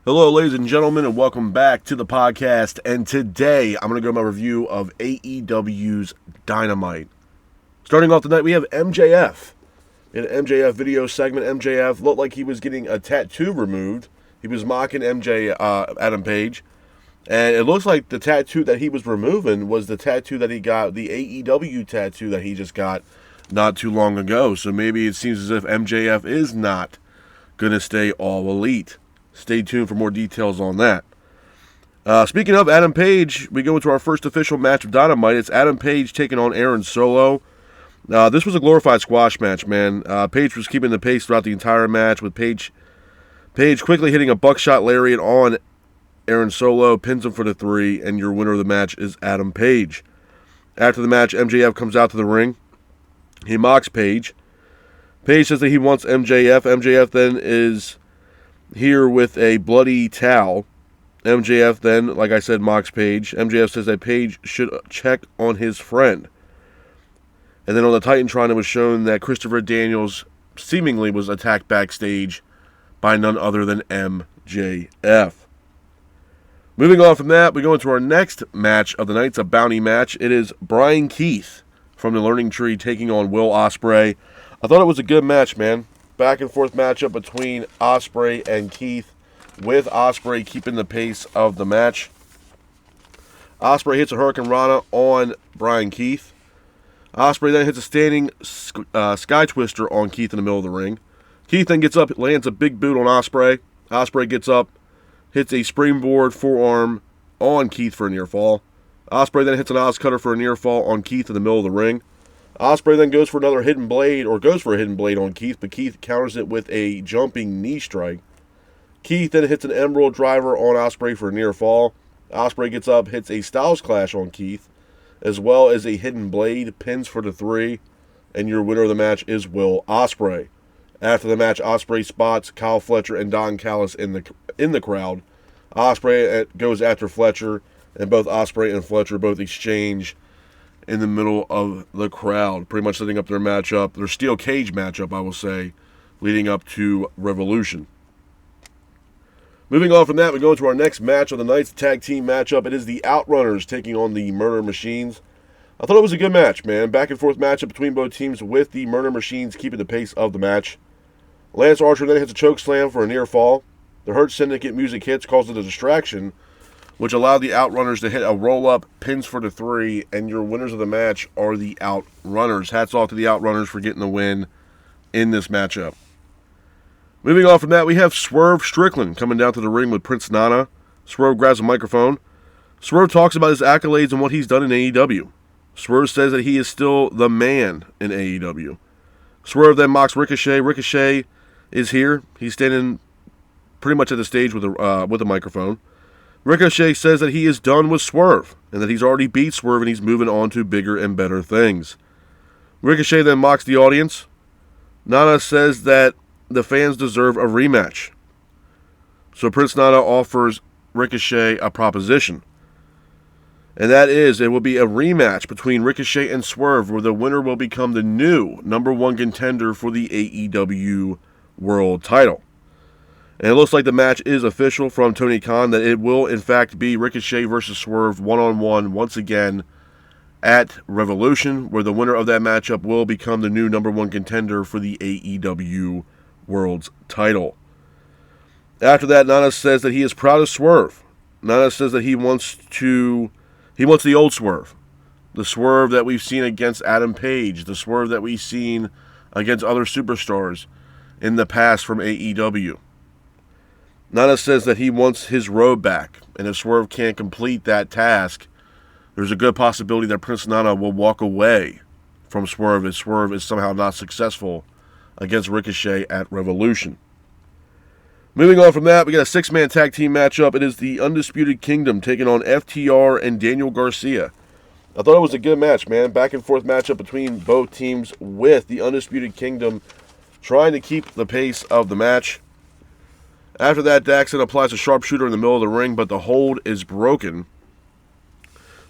Hello, ladies and gentlemen, and welcome back to the podcast. And today, I'm going to go my review of AEW's Dynamite. Starting off tonight, we have MJF. In an MJF video segment, MJF looked like he was getting a tattoo removed. He was mocking Adam Page. And it looks like the tattoo that he was removing was the tattoo that he got, the AEW tattoo that he just got not too long ago. So maybe it seems as if MJF is not going to stay all elite. Stay tuned for more details on that. Speaking of Adam Page, we go into our first official match of Dynamite. It's Adam Page taking on Aaron Solo. This was a glorified squash match, man. Page was keeping the pace throughout the entire match, with Page quickly hitting a buckshot lariat on Aaron Solo, pins him for the 3, and your winner of the match is Adam Page. After the match, MJF comes out to the ring. He mocks Page. Page says that he wants MJF. MJF then is here with a bloody towel. MJF then, like I said, mocks Page. MJF says that Page should check on his friend. And then on the Titantron, it was shown that Christopher Daniels seemingly was attacked backstage by none other than MJF. Moving on from that, we go into our next match of the night. It's a bounty match. It is Brian Keith from the Learning Tree taking on Will Ospreay. I thought it was a good match, man. Back and forth matchup between Ospreay and Keith, with Ospreay keeping the pace of the match. Ospreay hits a Hurricane Rana on Brian Keith. Ospreay then hits a standing Sky Twister on Keith in the middle of the ring. Keith then gets up, lands a big boot on Ospreay. Ospreay gets up, hits a springboard forearm on Keith for a near fall. Ospreay then hits an Oz Cutter for a near fall on Keith in the middle of the ring. Ospreay then goes for a hidden blade on Keith, but Keith counters it with a jumping knee strike. Keith then hits an Emerald Driver on Ospreay for a near fall. Ospreay gets up, hits a Styles Clash on Keith, as well as a hidden blade, pins for the 3, and your winner of the match is Will Ospreay. After the match, Ospreay spots Kyle Fletcher and Don Callis in the crowd. Ospreay goes after Fletcher, and both Ospreay and Fletcher both exchange in the middle of the crowd, pretty much setting up their matchup, their steel cage matchup, I will say, leading up to Revolution. Moving on from that, we go into our next match of the night's tag team matchup. It is the Outrunners taking on the Murder Machines. I thought it was a good match, man. Back and forth matchup between both teams, with the Murder Machines keeping the pace of the match. Lance Archer then hits a choke slam for a near fall. The Hurt Syndicate music hits, causing a distraction, which allowed the Outrunners to hit a roll-up, pins for the 3, and your winners of the match are the Outrunners. Hats off to the Outrunners for getting the win in this matchup. Moving on from that, we have Swerve Strickland coming down to the ring with Prince Nana. Swerve grabs a microphone. Swerve talks about his accolades and what he's done in AEW. Swerve says that he is still the man in AEW. Swerve then mocks Ricochet. Ricochet is here. He's standing pretty much at the stage with a microphone. Ricochet says that he is done with Swerve, and that he's already beat Swerve and he's moving on to bigger and better things. Ricochet then mocks the audience. Nana says that the fans deserve a rematch. So Prince Nana offers Ricochet a proposition. And that is, it will be a rematch between Ricochet and Swerve, where the winner will become the new #1 contender for the AEW World title. And it looks like the match is official from Tony Khan, that it will in fact be Ricochet versus Swerve one-on-one once again at Revolution, where the winner of that matchup will become the new #1 contender for the AEW World's title. After that, Nana says that he is proud of Swerve. Nana says that he wants the old Swerve. The Swerve that we've seen against Adam Page, the Swerve that we've seen against other superstars in the past from AEW. Nana says that he wants his robe back, and if Swerve can't complete that task, there's a good possibility that Prince Nana will walk away from Swerve if Swerve is somehow not successful against Ricochet at Revolution. Moving on from that, we got a 6-man tag team matchup. It is the Undisputed Kingdom taking on FTR and Daniel Garcia. I thought it was a good match, man. Back and forth matchup between both teams, with the Undisputed Kingdom trying to keep the pace of the match. After that, Daxon applies a sharpshooter in the middle of the ring, but the hold is broken.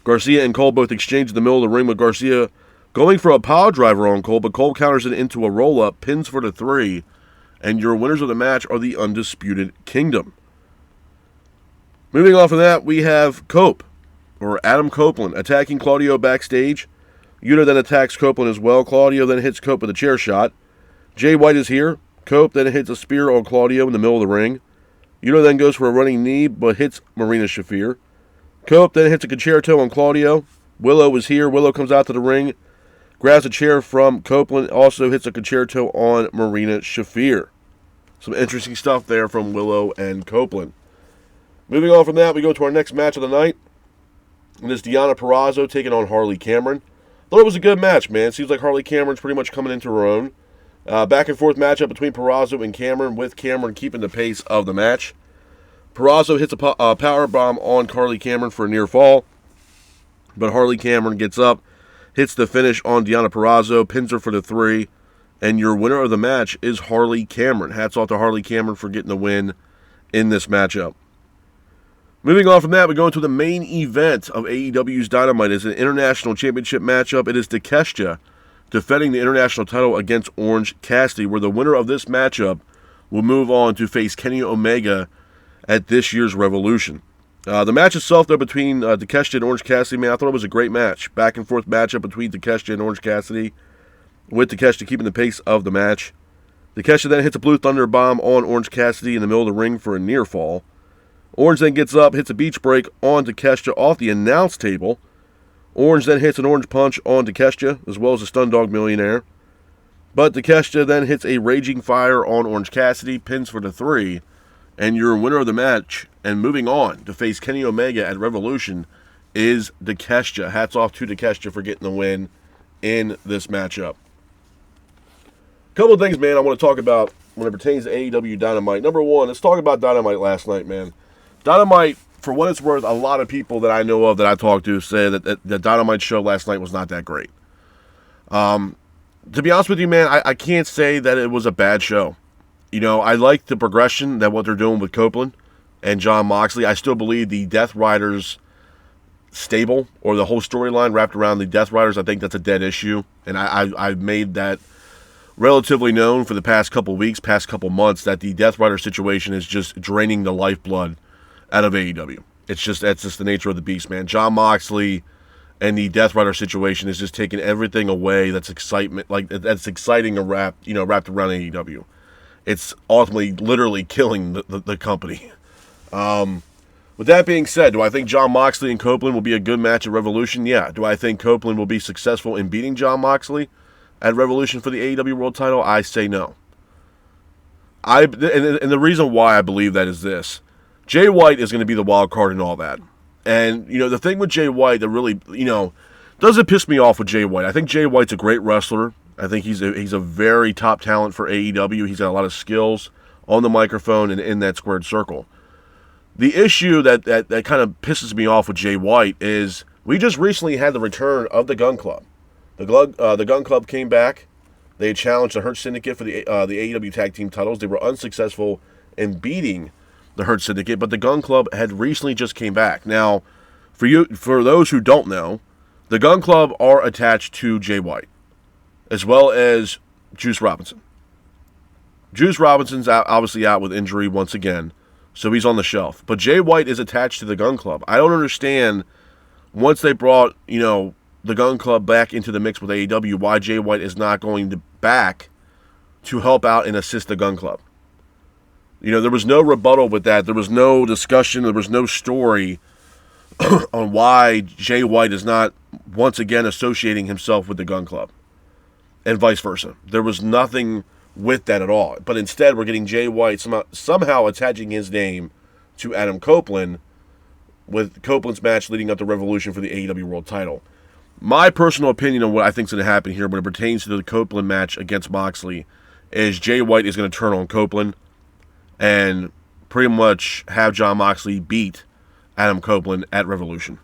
Garcia and Cole both exchange in the middle of the ring, with Garcia going for a power driver on Cole, but Cole counters it into a roll-up, pins for the 3, and your winners of the match are the Undisputed Kingdom. Moving on from that, we have Cope, or Adam Copeland, attacking Claudio backstage. Yuta then attacks Copeland as well. Claudio then hits Cope with a chair shot. Jay White is here. Cope then hits a spear on Claudio in the middle of the ring. Yuta then goes for a running knee, but hits Marina Shafir. Cope then hits a concerto on Claudio. Willow is here. Willow comes out to the ring, grabs a chair from Copeland, also hits a concerto on Marina Shafir. Some interesting stuff there from Willow and Copeland. Moving on from that, we go to our next match of the night. And it's Deonna Purrazzo taking on Harley Cameron. Thought it was a good match, man. Seems like Harley Cameron's pretty much coming into her own. Back and forth matchup between Purrazzo and Cameron, with Cameron keeping the pace of the match. Purrazzo hits a power bomb on Harley Cameron for a near fall, but Harley Cameron gets up, hits the finish on Deonna Purrazzo, pins her for the 3, and your winner of the match is Harley Cameron. Hats off to Harley Cameron for getting the win in this matchup. Moving on from that, we go into the main event of AEW's Dynamite. It's an international championship matchup. It is Takeshita defending the international title against Orange Cassidy, where the winner of this matchup will move on to face Kenny Omega at this year's Revolution. The match itself, though, between Takeshita and Orange Cassidy, man, I thought it was a great match. Back and forth matchup between Takeshita and Orange Cassidy, with Takeshita keeping the pace of the match. Takeshita then hits a Blue Thunder bomb on Orange Cassidy in the middle of the ring for a near fall. Orange then gets up, hits a beach break on Takeshita off the announce table. Orange then hits an orange punch on Takeshita, as well as a Stun Dog Millionaire. But Takeshita then hits a Raging Fire on Orange Cassidy, pins for the 3, and your winner of the match, and moving on to face Kenny Omega at Revolution, is Takeshita. Hats off to Takeshita for getting the win in this matchup. A couple of things, man, I want to talk about when it pertains to AEW Dynamite. Number one, let's talk about Dynamite last night, man. Dynamite, for what it's worth, a lot of people that I know of that I talked to say that the Dynamite show last night was not that great. To be honest with you, man, I can't say that it was a bad show. You know, I like the progression that what they're doing with Copeland and Jon Moxley. I still believe the Death Riders stable, or the whole storyline wrapped around the Death Riders, I think that's a dead issue. And I've made that relatively known for the past couple weeks, past couple months, that the Death Rider situation is just draining the lifeblood out of AEW. That's just the nature of the beast, man. Jon Moxley and the Death Rider situation is just taking everything away that's excitement, like that's exciting wrapped around AEW. It's ultimately literally killing the company. With that being said, do I think Jon Moxley and Copeland will be a good match at Revolution? Yeah. Do I think Copeland will be successful in beating Jon Moxley at Revolution for the AEW World Title? I say no. And the reason why I believe that is this. Jay White is going to be the wild card in all that. And, you know, the thing with Jay White that really, you know, doesn't piss me off with Jay White. I think Jay White's a great wrestler. I think he's a very top talent for AEW. He's got a lot of skills on the microphone and in that squared circle. The issue that kind of pisses me off with Jay White is we just recently had the return of the Gun Club. The Gun Club came back. They challenged the Hurt Syndicate for the AEW Tag Team titles. They were unsuccessful in beating the Hurt Syndicate, but the Gun Club had recently just came back. Now, for those who don't know, the Gun Club are attached to Jay White, as well as Juice Robinson. Juice Robinson's obviously out with injury once again, so he's on the shelf. But Jay White is attached to the Gun Club. I don't understand, once they brought, you know, the Gun Club back into the mix with AEW, why Jay White is not going back to help out and assist the Gun Club. You know, there was no rebuttal with that. There was no discussion. There was no story on why Jay White is not once again associating himself with the Gun Club, and vice versa. There was nothing with that at all. But instead, we're getting Jay White somehow attaching his name to Adam Copeland, with Copeland's match leading up to Revolution for the AEW World Title. My personal opinion on what I think is going to happen here when it pertains to the Copeland match against Moxley is Jay White is going to turn on Copeland and pretty much have Jon Moxley beat Adam Copeland at Revolution,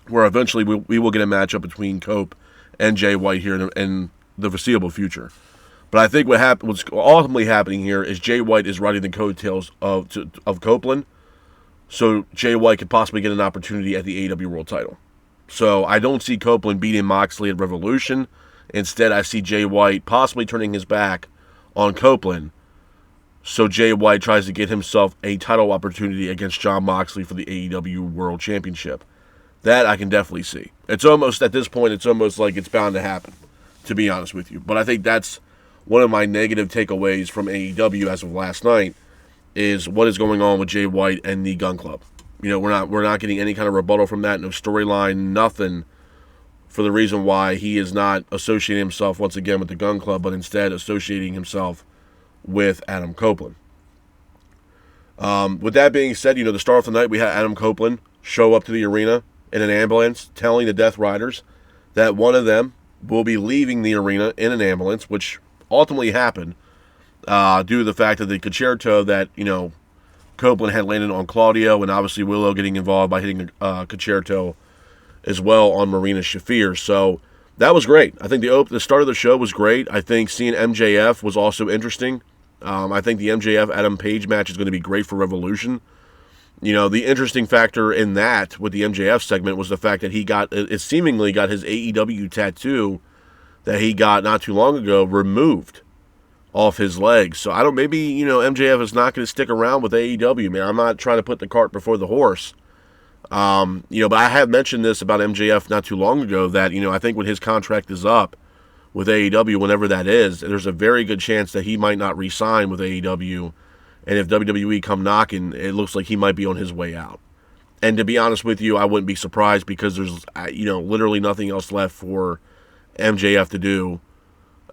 where eventually we will get a matchup between Cope and Jay White here in the foreseeable future. But I think what's ultimately happening here is Jay White is riding the coattails of Copeland, so Jay White could possibly get an opportunity at the AEW World Title. So I don't see Copeland beating Moxley at Revolution. Instead, I see Jay White possibly turning his back on Copeland so Jay White tries to get himself a title opportunity against Jon Moxley for the AEW World Championship. That I can definitely see. It's almost, at this point, it's almost like it's bound to happen, to be honest with you. But I think that's one of my negative takeaways from AEW as of last night, is what is going on with Jay White and the Gun Club. We're not getting any kind of rebuttal from that, no storyline, nothing, for the reason why he is not associating himself once again with the Gun Club, but instead associating himself with Adam Copeland. With that being said, the start of the night, we had Adam Copeland show up to the arena in an ambulance, telling the Death Riders that one of them will be leaving the arena in an ambulance, which ultimately happened due to the fact that the concerto that, Copeland had landed on Claudio, and obviously Willow getting involved by hitting a concerto as well on Marina Shafir. So that was great. I think the start of the show was great. I think seeing MJF was also interesting. I think the MJF Adam Page match is going to be great for Revolution. The interesting factor in that with the MJF segment was the fact that he seemingly got his AEW tattoo that he got not too long ago removed off his legs. So maybe MJF is not going to stick around with AEW, man. I'm not trying to put the cart before the horse. But I have mentioned this about MJF not too long ago that, I think when his contract is up with AEW, whenever that is, there's a very good chance that he might not re-sign with AEW. And if WWE come knocking, it looks like he might be on his way out. And to be honest with you, I wouldn't be surprised, because there's, literally nothing else left for MJF to do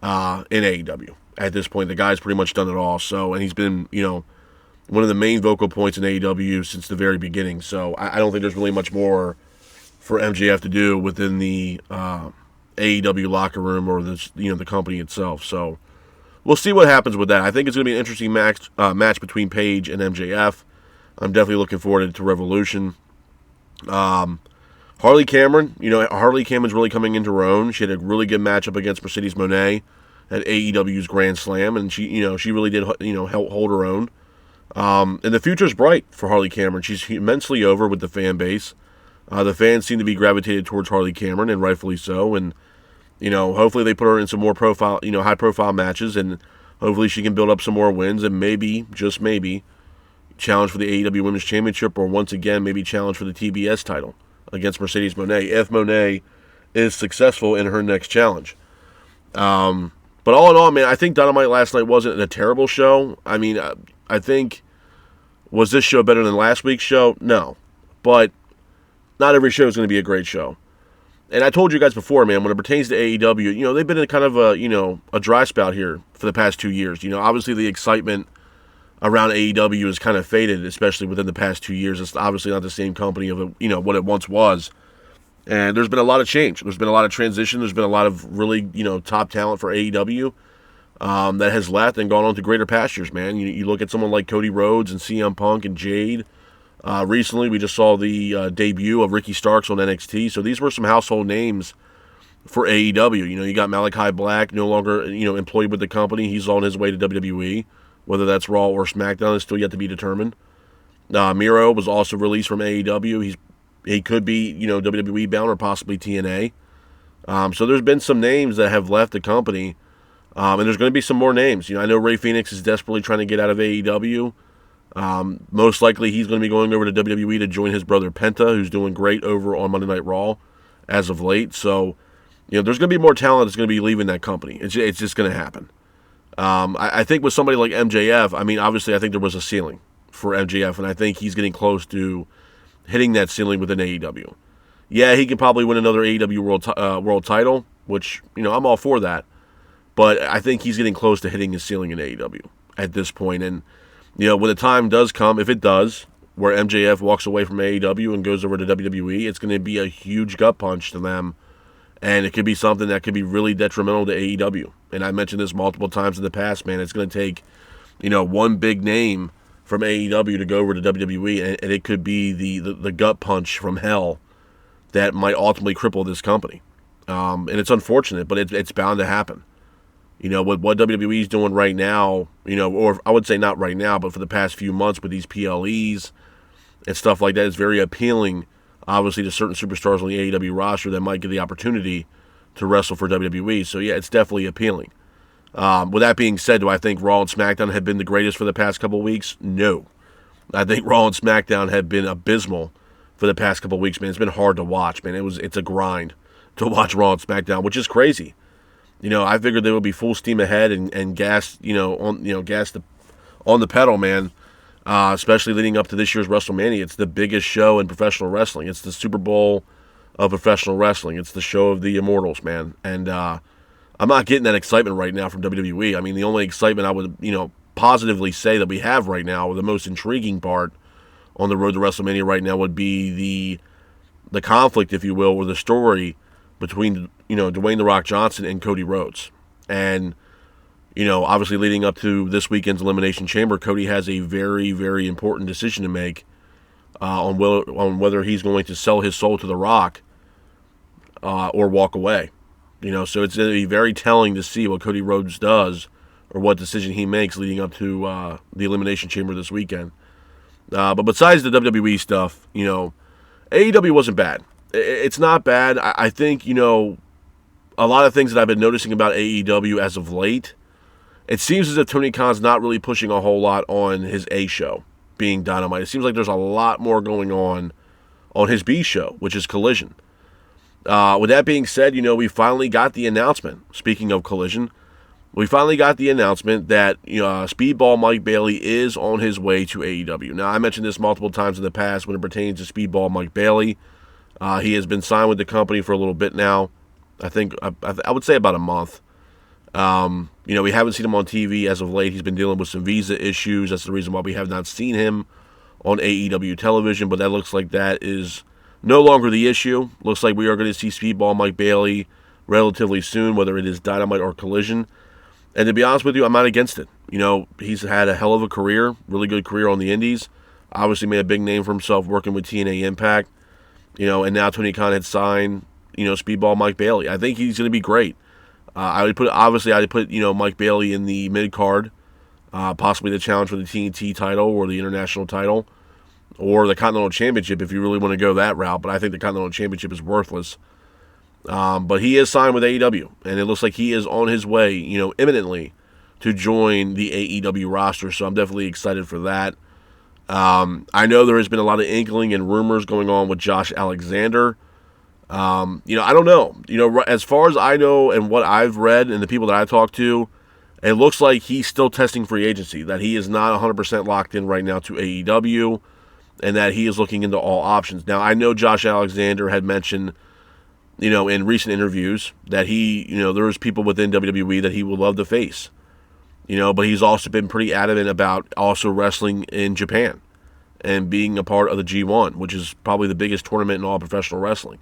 in AEW. At this point, the guy's pretty much done it all. So, and he's been, one of the main vocal points in AEW since the very beginning. So I don't think there's really much more for MJF to do within the AEW locker room or the company itself. So we'll see what happens with that. I think it's going to be an interesting match between Page and MJF. I'm definitely looking forward to Revolution. Harley Cameron, Harley Cameron's really coming into her own. She had a really good matchup against Mercedes Moné at AEW's Grand Slam, and she really did, hold her own. And the future's bright for Harley Cameron. She's immensely over with the fan base. The fans seem to be gravitated towards Harley Cameron, and rightfully so. And, hopefully they put her in some more high-profile matches, and hopefully she can build up some more wins, and maybe, just maybe, challenge for the AEW Women's Championship, or once again, maybe challenge for the TBS title against Mercedes Moné, if Moné is successful in her next challenge. But all in all, man, I think Dynamite last night wasn't a terrible show. I mean, I think, was this show better than last week's show? No. But not every show is going to be a great show. And I told you guys before, man, when it pertains to AEW, they've been in kind of a dry spout here for the past 2 years. Obviously the excitement around AEW has kind of faded, especially within the past 2 years. It's obviously not the same company of what it once was. And there's been a lot of change. There's been a lot of transition. There's been a lot of really, top talent for AEW that has left and gone on to greater pastures, man. You look at someone like Cody Rhodes and CM Punk and Jade. Recently, we just saw the debut of Ricky Starks on NXT. So these were some household names for AEW. You got Malachi Black, no longer, employed with the company. He's on his way to WWE. Whether that's Raw or SmackDown is still yet to be determined. Miro was also released from AEW. He could be, WWE bound or possibly TNA. So there's been some names that have left the company. And there's going to be some more names. I know Rey Fenix is desperately trying to get out of AEW. Most likely he's going to be going over to WWE to join his brother Penta, who's doing great over on Monday Night Raw as of late. So, there's going to be more talent that's going to be leaving that company. It's just going to happen. I think with somebody like MJF, obviously I think there was a ceiling for MJF, and I think he's getting close to hitting that ceiling within AEW. Yeah, he could probably win another AEW world title, which, I'm all for that. But I think he's getting close to hitting his ceiling in AEW at this point. And, when the time does come, if it does, where MJF walks away from AEW and goes over to WWE, it's going to be a huge gut punch to them. And it could be something that could be really detrimental to AEW. And I mentioned this multiple times in the past, man. It's going to take, one big name from AEW to go over to WWE, and it could be the gut punch from hell that might ultimately cripple this company. And it's unfortunate, but it's bound to happen. What WWE is doing right now, or I would say not right now, but for the past few months with these PLEs and stuff like that is very appealing, obviously, to certain superstars on the AEW roster that might get the opportunity to wrestle for WWE. So, yeah, it's definitely appealing. With that being said, do I think Raw and SmackDown have been the greatest for the past couple of weeks? No. I think Raw and SmackDown have been abysmal for the past couple of weeks, man. It's been hard to watch, man. It's a grind to watch Raw and SmackDown, which is crazy. I figured they would be full steam ahead and gas, on the pedal, man. Especially leading up to this year's WrestleMania. It's the biggest show in professional wrestling. It's the Super Bowl of professional wrestling. It's the show of the immortals, man. And I'm not getting that excitement right now from WWE. I mean, the only excitement I would, positively say that we have right now, or the most intriguing part on the road to WrestleMania right now, would be the conflict, if you will, or the story between, Dwayne The Rock Johnson and Cody Rhodes. And, obviously leading up to this weekend's Elimination Chamber, Cody has a very, very important decision to make on whether he's going to sell his soul to The Rock or walk away. So it's going to be very telling to see what Cody Rhodes does or what decision he makes leading up to the Elimination Chamber this weekend. But besides the WWE stuff, AEW wasn't bad. It's not bad. I think, a lot of things that I've been noticing about AEW as of late, it seems as if Tony Khan's not really pushing a whole lot on his A show, being Dynamite. It seems like there's a lot more going on his B show, which is Collision. With that being said, we finally got the announcement. Speaking of Collision, we finally got the announcement that Speedball Mike Bailey is on his way to AEW. Now, I mentioned this multiple times in the past when it pertains to Speedball Mike Bailey. He has been signed with the company for a little bit now. I think I would say about a month. We haven't seen him on TV as of late. He's been dealing with some visa issues. That's the reason why we have not seen him on AEW television. But that looks like that is no longer the issue. Looks like we are going to see Speedball Mike Bailey relatively soon, whether it is Dynamite or Collision. And to be honest with you, I'm not against it. He's had a hell of a career, really good career on the indies. Obviously made a big name for himself working with TNA Impact. And now Tony Khan had signed, Speedball Mike Bailey. I think he's going to be great. I'd put Mike Bailey in the mid card, possibly the challenge for the TNT title or the international title, or the Continental Championship if you really want to go that route. But I think the Continental Championship is worthless. But he is signed with AEW, and it looks like he is on his way, imminently to join the AEW roster. So I'm definitely excited for that. I know there has been a lot of inkling and rumors going on with Josh Alexander. I don't know. As far as I know and what I've read and the people that I talked to, it looks like he's still testing free agency, that he is not 100% locked in right now to AEW, and that he is looking into all options. Now, I know Josh Alexander had mentioned, in recent interviews that there's people within WWE that he would love to face. But he's also been pretty adamant about also wrestling in Japan and being a part of the G1, which is probably the biggest tournament in all professional wrestling.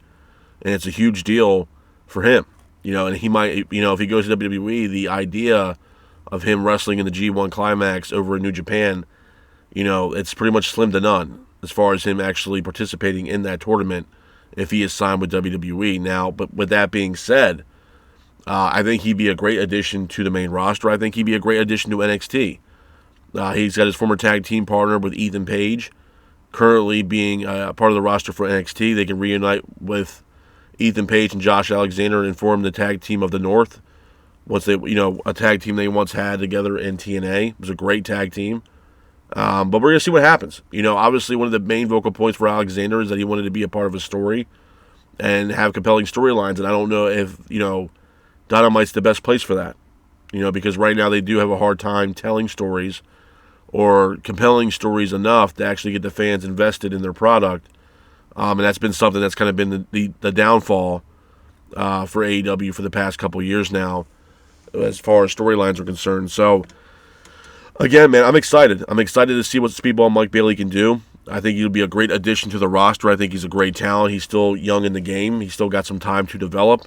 And it's a huge deal for him. And he might, if he goes to WWE, the idea of him wrestling in the G1 Climax over in New Japan, it's pretty much slim to none as far as him actually participating in that tournament if he is signed with WWE. Now, but with that being said, I think he'd be a great addition to the main roster. I think he'd be a great addition to NXT. He's got his former tag team partner with Ethan Page, currently being part of the roster for NXT. They can reunite with Ethan Page and Josh Alexander and form the tag team of the North. Once they, a tag team they once had together in TNA. It was a great tag team. But we're going to see what happens. Obviously one of the main vocal points for Alexander is that he wanted to be a part of a story and have compelling storylines. And I don't know if, Dynamite's the best place for that. Because right now they do have a hard time telling stories or compelling stories enough to actually get the fans invested in their product. And that's been something that's kind of been the downfall for AEW for the past couple of years now as far as storylines are concerned. So, again, man, I'm excited. I'm excited to see what Speedball Mike Bailey can do. I think he'll be a great addition to the roster. I think he's a great talent. He's still young in the game. He's still got some time to develop.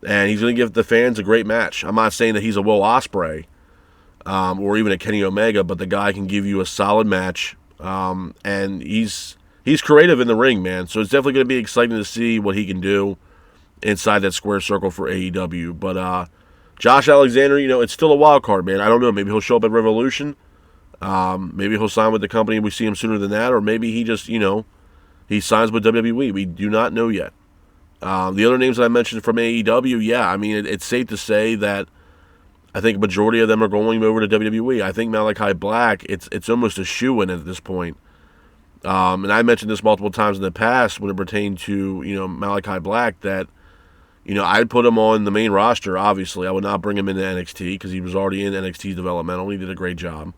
And he's going to give the fans a great match. I'm not saying that he's a Will Ospreay or even a Kenny Omega, but the guy can give you a solid match. And he's creative in the ring, man. So it's definitely going to be exciting to see what he can do inside that square circle for AEW. But Josh Alexander, it's still a wild card, man. I don't know. Maybe he'll show up at Revolution. Maybe he'll sign with the company and we see him sooner than that. Or maybe he just, he signs with WWE. We do not know yet. The other names that I mentioned from AEW, yeah, I mean, it's safe to say that I think a majority of them are going over to WWE. I think Malachi Black, it's almost a shoo-in at this point. And I mentioned this multiple times in the past when it pertained to, Malachi Black, that, I'd put him on the main roster, obviously. I would not bring him into NXT because he was already in NXT developmental. He did a great job.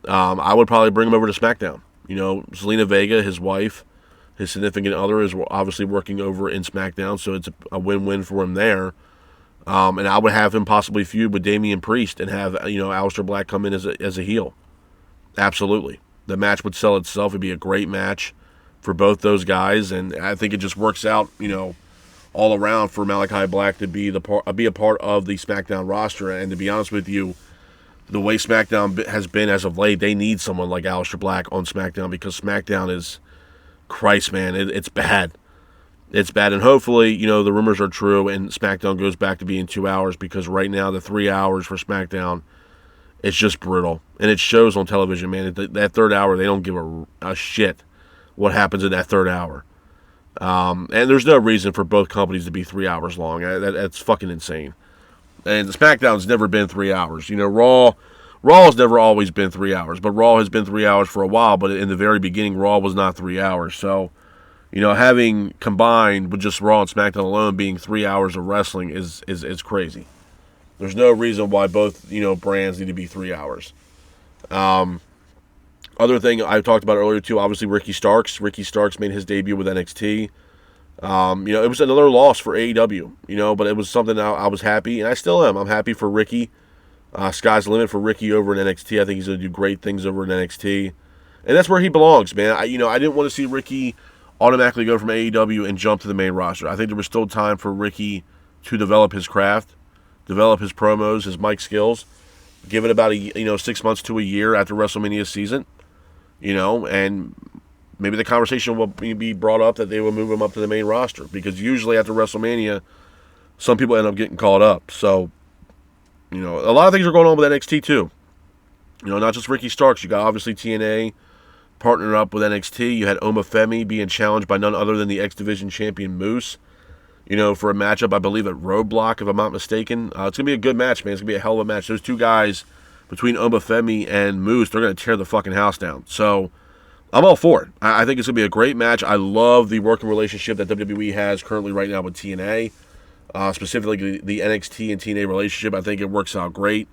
I would probably bring him over to SmackDown. Zelina Vega, his wife, his significant other, is obviously working over in SmackDown, so it's a win-win for him there. And I would have him possibly feud with Damian Priest and have, Aleister Black come in as a heel. Absolutely. The match would sell itself. It'd be a great match for both those guys, and I think it just works out, all around for Malachi Black to be a part of the SmackDown roster. And to be honest with you, the way SmackDown has been as of late, they need someone like Aleister Black on SmackDown because SmackDown is, Christ, man, it's bad. It's bad, and hopefully, the rumors are true and SmackDown goes back to being 2 hours, because right now the 3 hours for SmackDown, it's just brutal. And it shows on television, man. That third hour, they don't give a shit what happens in that third hour. And there's no reason for both companies to be 3 hours long. That's fucking insane. And SmackDown's never been 3 hours. Raw has never always been 3 hours, but Raw has been 3 hours for a while. But in the very beginning, Raw was not 3 hours. So, having combined with just Raw and SmackDown alone being 3 hours of wrestling is crazy. There's no reason why both, brands need to be 3 hours. Other thing I talked about earlier too, obviously Ricky Starks. Ricky Starks made his debut with NXT. It was another loss for AEW, but it was something I was happy, and I still am. I'm happy for Ricky. Sky's the limit for Ricky over in NXT. I think he's going to do great things over in NXT. And that's where he belongs, man. I didn't want to see Ricky automatically go from AEW and jump to the main roster. I think there was still time for Ricky to develop his craft, develop his promos, his mic skills. Give it about 6 months to a year after WrestleMania season, and maybe the conversation will be brought up that they will move him up to the main roster, because usually after WrestleMania, some people end up getting called up. So, a lot of things are going on with NXT too. Not just Ricky Starks. You got obviously TNA partnering up with NXT. You had Oma Femi being challenged by none other than the X Division champion Moose, for a matchup, I believe, at Roadblock, if I'm not mistaken. It's going to be a good match, man. It's going to be a hell of a match. Those two guys, between Oma Femi and Moose, they're going to tear the fucking house down. So, I'm all for it. I think it's going to be a great match. I love the working relationship that WWE has currently right now with TNA. Specifically the NXT and TNA relationship. I think it works out great.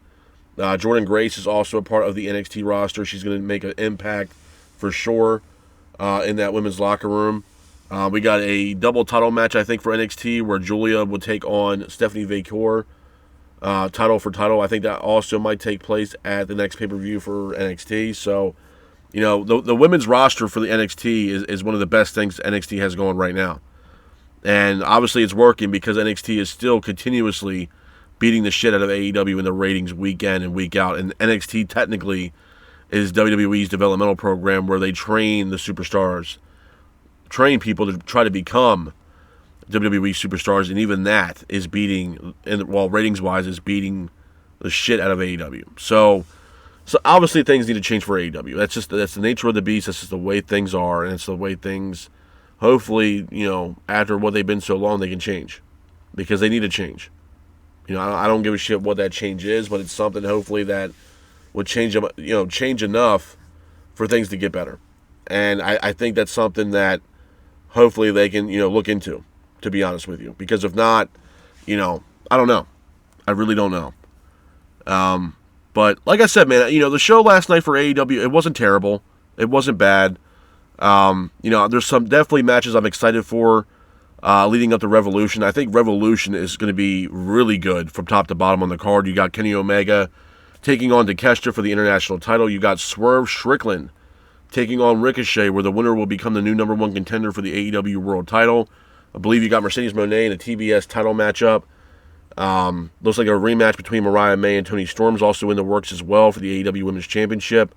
Jordynne Grace is also a part of the NXT roster. She's going to make an impact for sure in that women's locker room. We got a double title match, I think, for NXT, where Julia would take on Stephanie Vaquer, title for title. I think that also might take place at the next pay-per-view for NXT. So, the women's roster for the NXT is one of the best things NXT has going right now. And obviously it's working because NXT is still continuously beating the shit out of AEW in the ratings week in and week out. And NXT technically is WWE's developmental program where they train the superstars, train people to try to become WWE superstars, and even that is beating, and ratings-wise, is beating the shit out of AEW. So obviously things need to change for AEW. That's the nature of the beast. That's just the way things are, and it's the way things, hopefully, after what they've been so long, they can change, because they need to change. I don't give a shit what that change is, but it's something hopefully that would change enough for things to get better. And I think that's something that hopefully they can, look into, to be honest with you. Because if not, I don't know. I really don't know. But like I said, man, the show last night for AEW, it wasn't terrible. It wasn't bad. There's some definitely matches I'm excited for leading up to Revolution. I think Revolution is going to be really good from top to bottom on the card. You got Kenny Omega taking on Takeshita for the international title. You got Swerve Strickland taking on Ricochet, where the winner will become the new number one contender for the AEW World title. I believe you got Mercedes Moné in a TBS title matchup. Looks like a rematch between Mariah May and Toni Storm's also in the works as well for the AEW Women's Championship.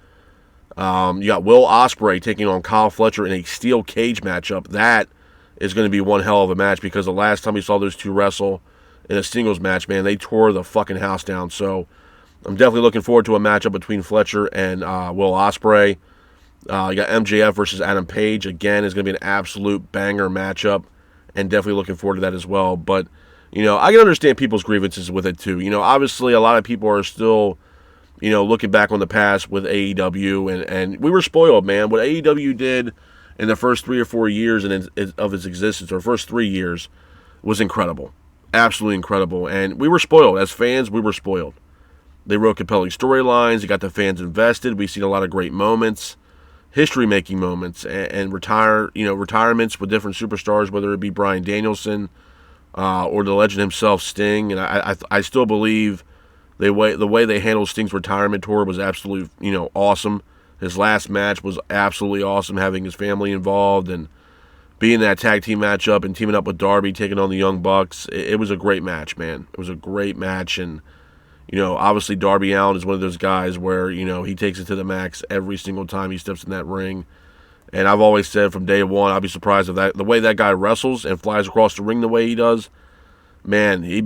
You got Will Ospreay taking on Kyle Fletcher in a steel cage matchup. That is going to be one hell of a match, because the last time we saw those two wrestle in a singles match, man, they tore the fucking house down. So I'm definitely looking forward to a matchup between Fletcher and Will Ospreay. You got MJF versus Adam Page. Again, is going to be an absolute banger matchup, and definitely looking forward to that as well. But I can understand people's grievances with it too. Obviously a lot of people are still, looking back on the past with AEW, and we were spoiled, man. What AEW did in the first 3 or 4 years of its existence, or first 3 years, was incredible. Absolutely incredible. And we were spoiled. As fans, we were spoiled. They wrote compelling storylines. They got the fans invested. We've seen a lot of great moments, history-making moments, and retirements with different superstars, whether it be Bryan Danielson or the legend himself, Sting. And I still believe the way they handled Sting's retirement tour was absolutely, awesome. His last match was absolutely awesome, having his family involved and being that tag team matchup and teaming up with Darby, taking on the Young Bucks. It was a great match, man. It was a great match, and obviously Darby Allin is one of those guys where, he takes it to the max every single time he steps in that ring. And I've always said from day one, I'll be surprised if the way that guy wrestles and flies across the ring the way he does, man, he'd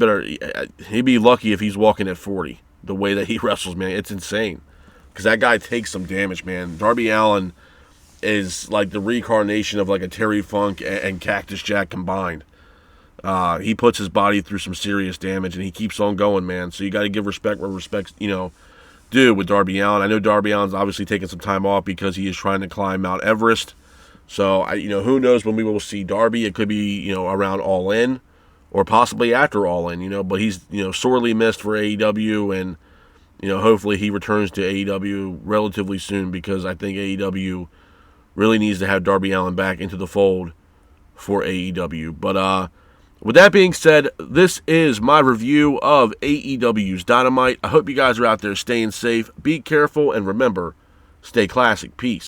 be lucky if he's walking at 40. The way that he wrestles, man, it's insane. Because that guy takes some damage, man. Darby Allin is like the reincarnation of like a Terry Funk and Cactus Jack combined. He puts his body through some serious damage, and he keeps on going, man. So you got to give respect where respect's, due with Darby Allin. I know Darby Allin's obviously taking some time off because he is trying to climb Mount Everest. So, who knows when we will see Darby. It could be, around All In or possibly after All In, but he's, sorely missed for AEW, and, hopefully he returns to AEW relatively soon, because I think AEW really needs to have Darby Allin back into the fold for AEW. But, with that being said, this is my review of AEW's Dynamite. I hope you guys are out there staying safe. Be careful, and remember, stay classic. Peace.